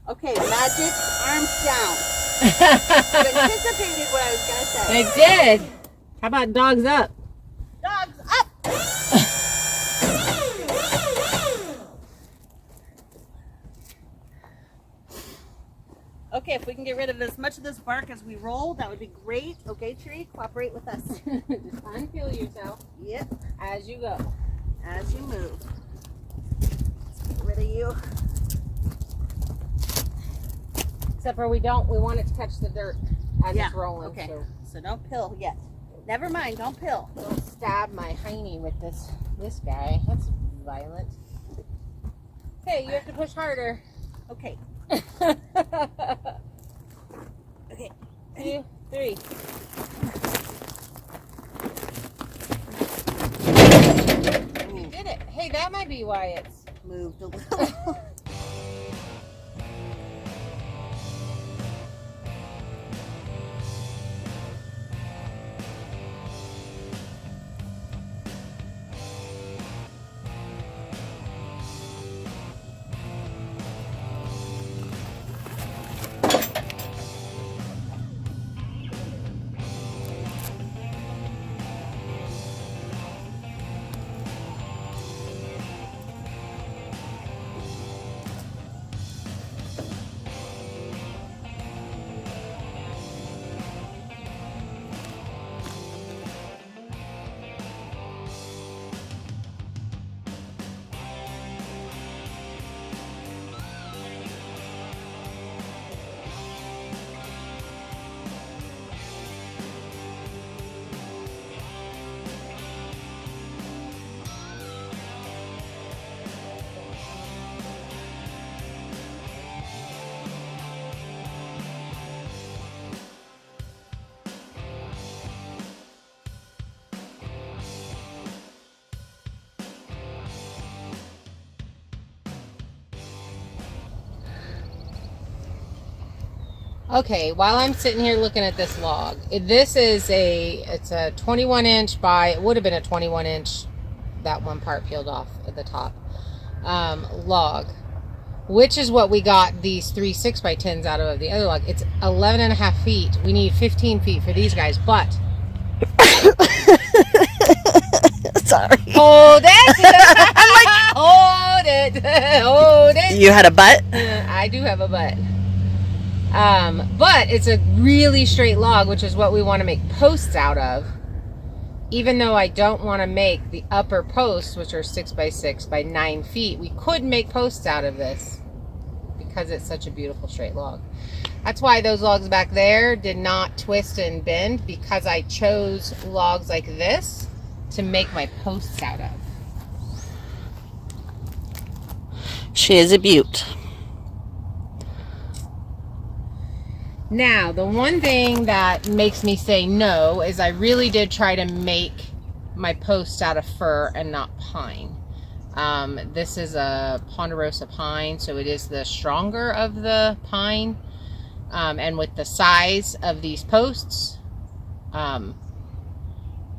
Okay, magic, arms down. You anticipated what I was going to say. I did. How about dogs up? Dogs up! Okay, if we can get rid of as much of this bark as we roll, that would be great. Okay, tree, cooperate with us. Just unpeel yourself. Yep. As you go. As you move. Let's get rid of you. Except for we want it to catch the dirt as it's rolling. Okay. So don't pill yet. Never mind, don't pill. Don't stab my hiney with this guy. That's violent. Hey, you have to push harder. Okay. Okay. 2, 3. You did it. Hey, that might be why it's moved a little. Okay, while I'm sitting here looking at this log, it's a 21 inch by, it would have been a 21 inch, that one part peeled off at the top, log, which is what we got these 3 6x10s out of the other log. It's 11.5 feet. We need 15 feet for these guys, but. Sorry. Hold it. I'm like, hold it. Hold it. You had a butt? I do have a butt. But it's a really straight log, which is what we want to make posts out of. Even though I don't want to make the upper posts, which are 6x6 by 9 feet, we could make posts out of this because it's such a beautiful straight log. That's why those logs back there did not twist and bend, because I chose logs like this to make my posts out of. She is a beaut. Now, the one thing that makes me say no is I really did try to make my posts out of fir and not pine. This is a ponderosa pine, so it is the stronger of the pine. And with the size of these posts,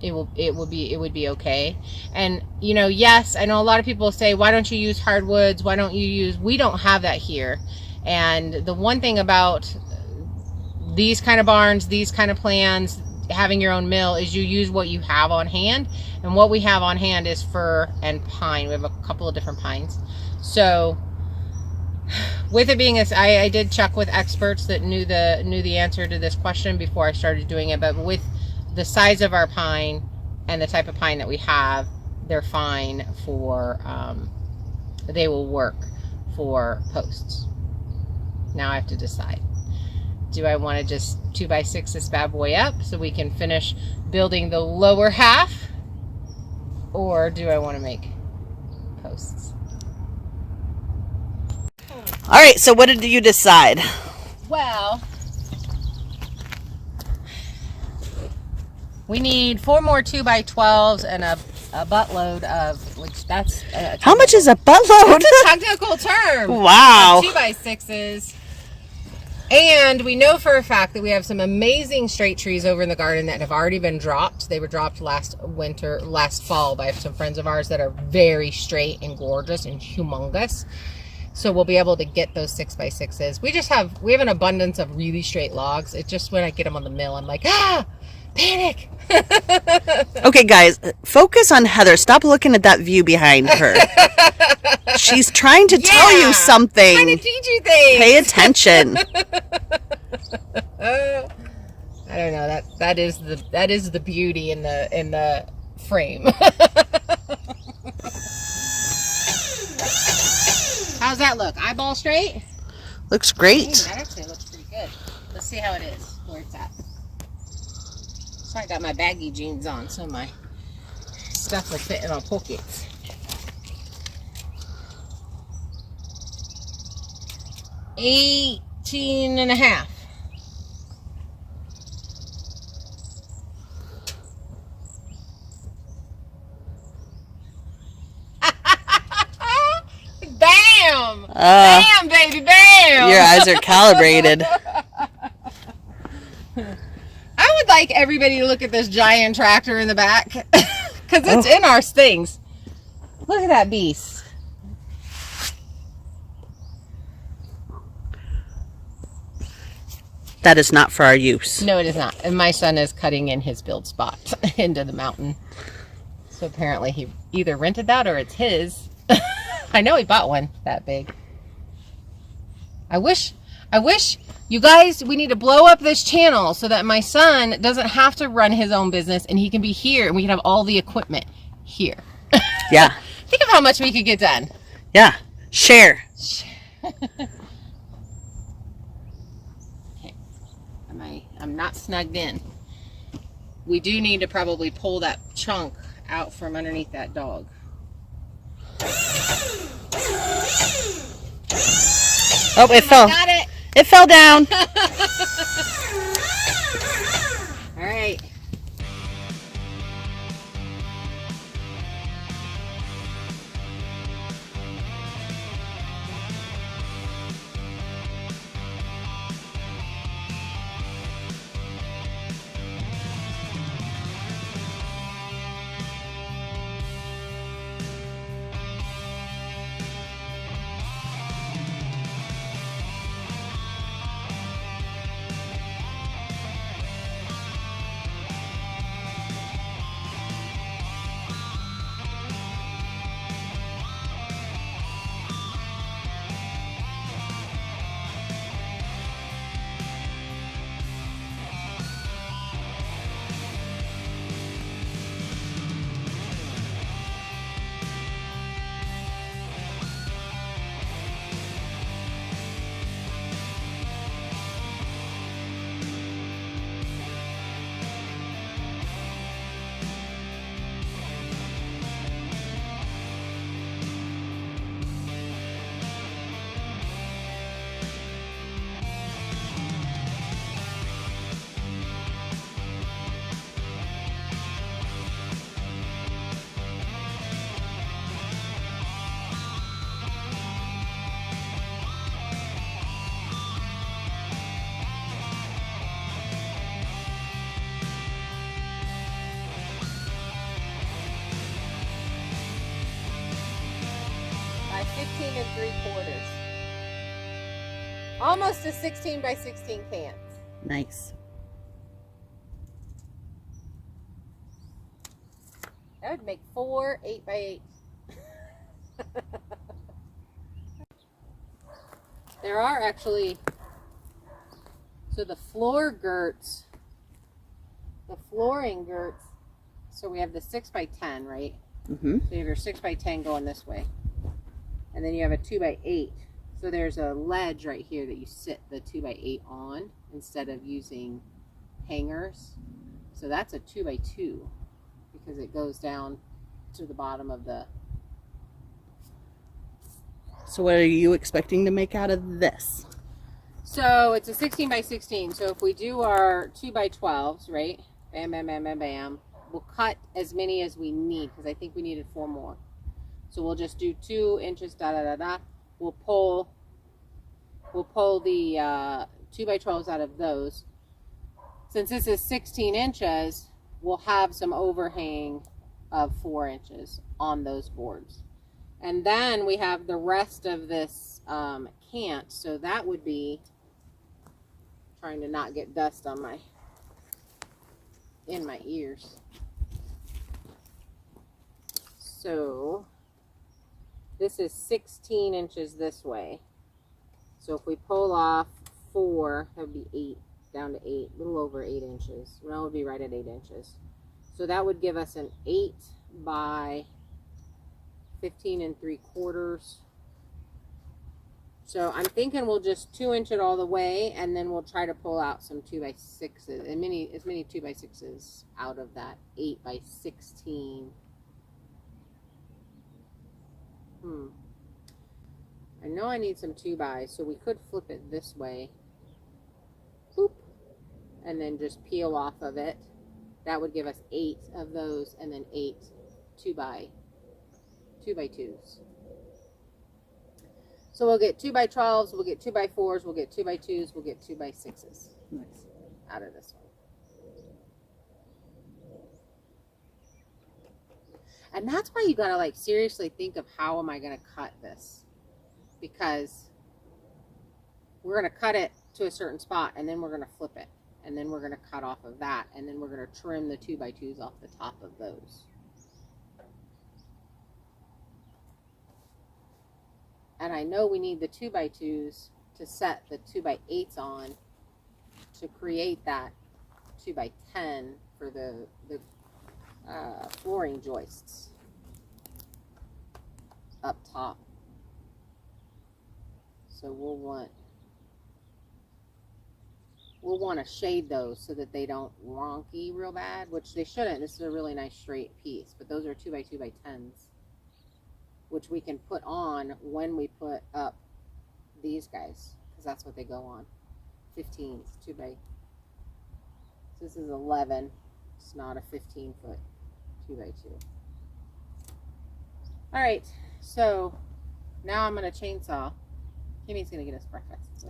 it would be okay. And you know, yes, I know a lot of people say, why don't you use hardwoods? Why don't you use? We don't have that here. And the one thing about these kind of barns, these kind of plans, having your own mill, is you use what you have on hand. And what we have on hand is fir and pine. We have a couple of different pines. So with it being I did check with experts that knew the answer to this question before I started doing it, but with the size of our pine and the type of pine that we have, they're fine for, they will work for posts. Now I have to decide. Do I want to just 2x6 this bad boy up so we can finish building the lower half? Or do I want to make posts? All right, so what did you decide? Well, we need 4 more 2x12s and a buttload of, which that's... How much is a buttload? That's a technical term. Wow. 2x6s. And we know for a fact that we have some amazing straight trees over in the garden that have already been dropped. They were dropped last fall by some friends of ours that are very straight and gorgeous and humongous. So we'll be able to get those 6x6s. We have an abundance of really straight logs. It's just when I get them on the mill, I'm like, panic. Okay, guys, focus on Heather. Stop looking at that view behind her. She's trying to tell you something. Trying to teach you things. Pay attention. I don't know. That is the beauty in the frame. How's that look? Eyeball straight? Looks great. That actually looks pretty good. Let's see how it is. Where it's at. So I got my baggy jeans on, so my stuff will fit in my pockets. $18.50. Bam! Bam, baby, bam! Your eyes are calibrated. I would like everybody to look at this giant tractor in the back because it's in our things. Look at that beast. That is not for our use. No, it is not. And my son is cutting in his build spot into the mountain. So apparently he either rented that or it's his. I know he bought one that big. I wish you guys, we need to blow up this channel so that my son doesn't have to run his own business and he can be here and we can have all the equipment here. Yeah. Think of how much we could get done. Yeah. Share. Okay. I'm not snugged in. We do need to probably pull that chunk out from underneath that dog. Oh, it fell. Got it. It fell down. All right. By 15 3/4. Almost a 16 by 16 cans. Nice. That would make 4 8 by 8. There are actually, so the floor girts, the flooring girts, so we have the 6 by 10, right? Mm-hmm. So you have your 6 by 10 going this way. And then you have a 2 by 8. So there's a ledge right here that you sit the 2 by 8 on instead of using hangers. So that's a 2 by 2 because it goes down to the bottom of the. So what are you expecting to make out of this? So it's a 16 by 16. So if we do our 2 by 12s, right? Bam, bam, bam, bam, bam. We'll cut as many as we need because I think we needed 4 more. So we'll just do 2 inches, da da da da. We'll pull the 2 by 12s out of those. Since this is 16 inches, we'll have some overhang of 4 inches on those boards. And then we have the rest of this cant. So that would be trying to not get dust on in my ears. So this is 16 inches this way. So if we pull off 4, that would be 8, down to 8, a little over 8 inches. Well, it would be right at 8 inches. So that would give us an 8 by 15 3/4. So I'm thinking we'll just 2-inch it all the way, and then we'll try to pull out some 2x6s, and as many 2x6s out of that 8 by 16. I know I need some 2x, so we could flip it this way. Boop. And then just peel off of it. That would give us 8 of those, and then 8 2x2s. So we'll get 2x12s, we'll get 2x4s, we'll get 2x2s, we'll get 2x6s. Nice. Out of this one. And that's why you gotta like seriously think of how am I gonna cut this, because we're gonna cut it to a certain spot, and then we're gonna flip it, and then we're gonna cut off of that, and then we're gonna trim the 2x2s off the top of those. And I know we need the 2x2s to set the 2x8s on to create that 2x10 for the flooring joists up top. So we'll want to shade those so that they don't wonky real bad, which they shouldn't. This is a really nice straight piece, but those are 2x2x10s, which we can put on when we put up these guys, because that's what they go on. 15s, 2x. So this is 11. It's not a 15-foot 2x2. All right, so now I'm gonna chainsaw. Kimmy's gonna get us breakfast.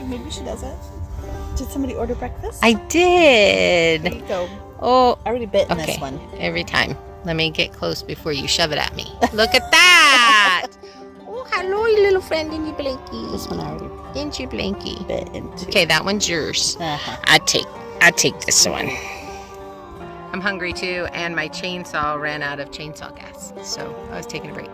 Maybe she does it. Did somebody order breakfast? I did. There you go. Oh, I already bit in okay. this one. Every time. Let me get close before you shove it at me. Look at that. Oh, hello, you little friend in your blankie. This one I already In your blankie. bit into. Okay, that one's yours. I take this one. I'm hungry too, and my chainsaw ran out of chainsaw gas, so I was taking a break.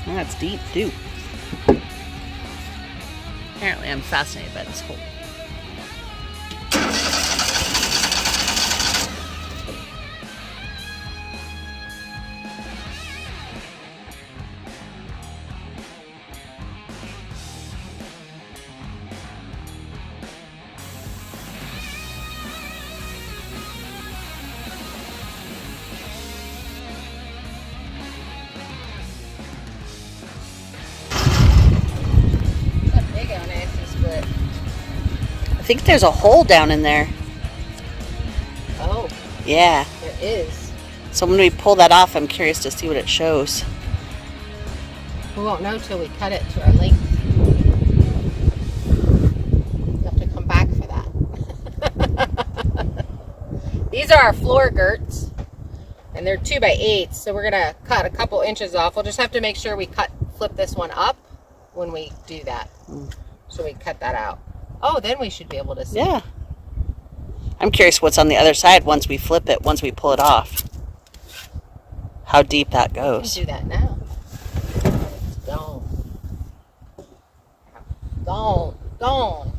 That's deep too. Apparently I'm fascinated by this hole. I think there's a hole down in there. Oh. Yeah. There is. So when we pull that off, I'm curious to see what it shows. We won't know till we cut it to our length. We'll have to come back for that. These are our floor girts, and they're 2x8, so we're gonna cut a couple inches off. We'll just have to make sure we flip this one up when we do that. So we cut that out. Oh, then we should be able to see. Yeah. I'm curious what's on the other side once we flip it, once we pull it off. How deep that goes. We can do that now. It's gone. Gone. Gone.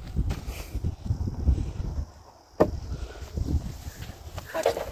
Watch it.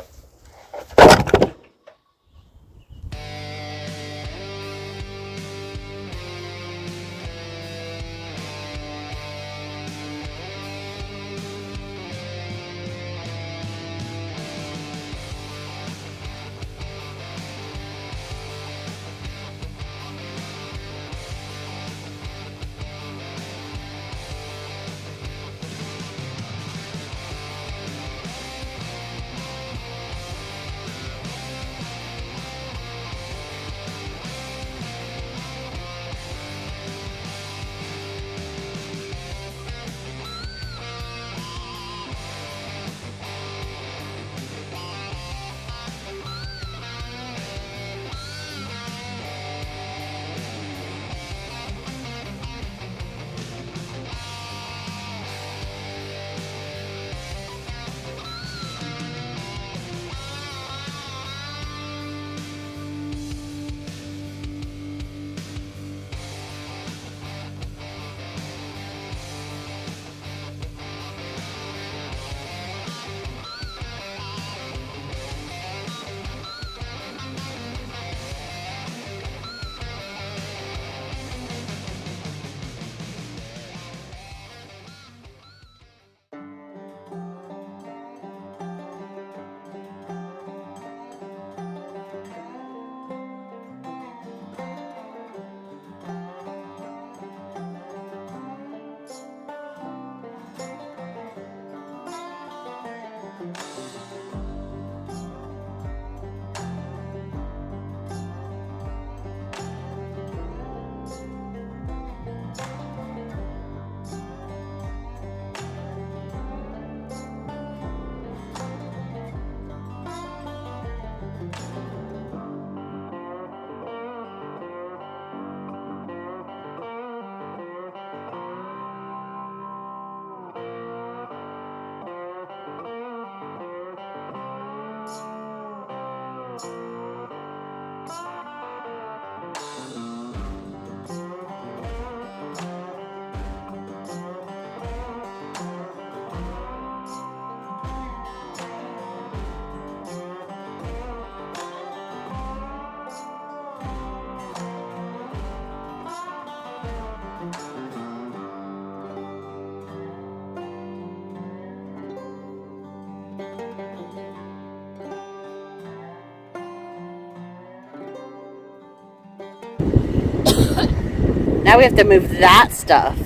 Now we have to move that stuff.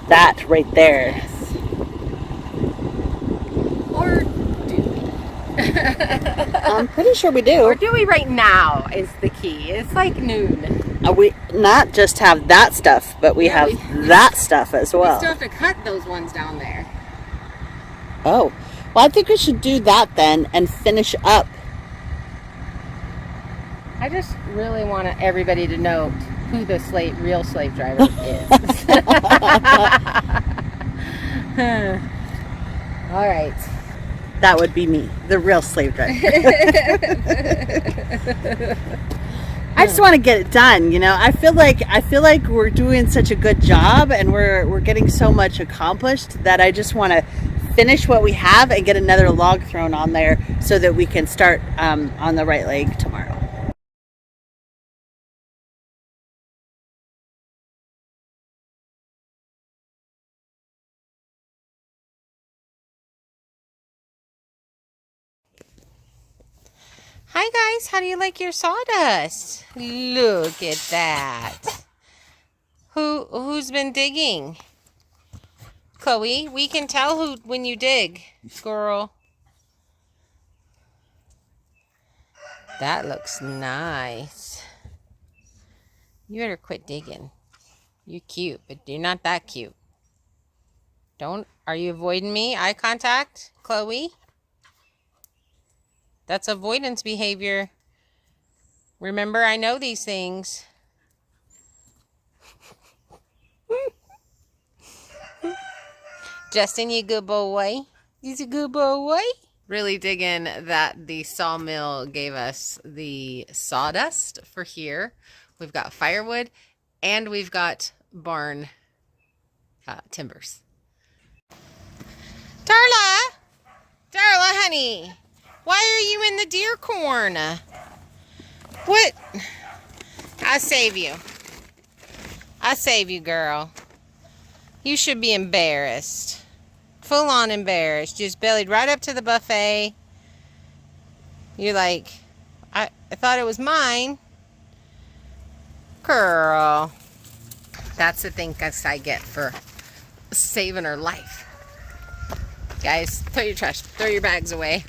That right there. Yes. Or do we? I'm pretty sure we do. Or do we right now is the key. It's like noon. We not just have that stuff, but we have that stuff as well. We still have to cut those ones down there. Oh. Well, I think we should do that then and finish up. I just really want everybody to know who the real slave driver is. All right. That would be me, the real slave driver. I just want to get it done, you know. I feel like we're doing such a good job and we're getting so much accomplished that I just want to finish what we have and get another log thrown on there so that we can start on the right leg tomorrow. Hi guys, how do you like your sawdust? Look at that. Who's been digging? Chloe, we can tell who when you dig, girl. That looks nice. You better quit digging. You're cute, but you're not that cute. Are you avoiding me? Eye contact, Chloe? That's avoidance behavior. Remember, I know these things. Justin, you good boy? He's a good boy. Really digging that the sawmill gave us the sawdust for here. We've got firewood and we've got barn timbers. Darla, honey, why are you in the deer corn? What? I save you. I save you, girl. You should be embarrassed. Full on embarrassed. Just bellied right up to the buffet. You're like, I thought it was mine. Girl. That's the thing I get for saving her life. Guys, throw your bags away.